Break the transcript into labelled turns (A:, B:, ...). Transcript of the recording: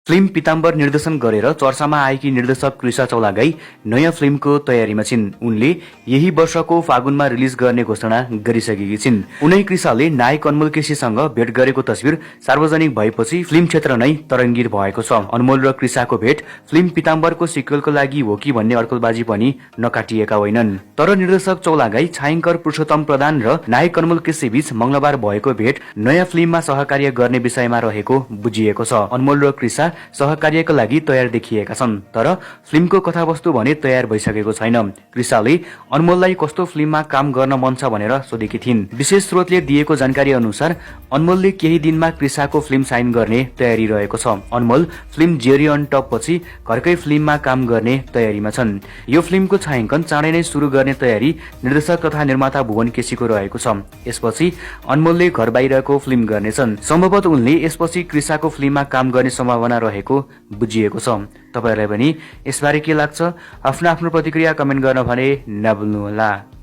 A: Film पीताम्बर निर्देशन गरेर चर्चामा आएकी निर्देशक कृषा चौलागाई नयाँ फिल्मको तयारीमा छिन्। उनले यही वर्षको फागुनमा रिलिज गर्ने घोषणा गरिसकेकी छिन्। उनै कृषाले नायक अनमोल केसीसँग भेट गरेको तस्बिर सार्वजनिक भएपछि फिल्म क्षेत्र नै तरङ्गित भएको छ। अनमोल र कृषाको भेट फिल्म पीताम्बरको सिक्वेलको लागि हो कि भन्ने अड्कलबाजी पनि नकाटिएका होइनन्। तर निर्देशक चौलागाई, छायाङ्कर पुरुषोत्तम प्रधान र नायक अनमोल केसी बीच मंगलबार भएको भेट नयाँ फिल्ममा सहकार्य गर्ने विषयमा रहेको बुझिएको छ। अनमोल र कृषा सहकार्यका लागि तयार देखिएका छन्, तर फिल्मको कथावस्तु भने तयार भइसकेको छैन। कृषाले अनमोललाई कस्तो फिल्ममा काम गर्न मन छ भनेर सोधेकी थिइन्। विशेष स्रोतले दिएको जानकारी अनुसार अनमोलले केही दिनमा कृषाको फिल्म साइन गर्ने तयारी रहेको छ। अनमोल फिल्म जेरी अन टप पछि घरकै फिल्ममा काम गर्ने तयारीमा छन्। यो फिल्मको छायाङ्कन चाँडै नै सुरु गर्ने तयारी निर्देशक तथा निर्माता भुवन केसीको रहेको छ। यसपछि अनमोलले घर बाहिरको फिल्म गर्नेछन्। सम्भवतः उनले यसपछि कृषाको फिल्ममा काम गर्ने सम्भावना रहेको बुझिएको छ। तपाईहरुलाई पनि यसबारे के लाग्छ? आफ्नो आफ्नो प्रतिक्रिया कमेन्ट गर्न भने नभुल्नुहोला।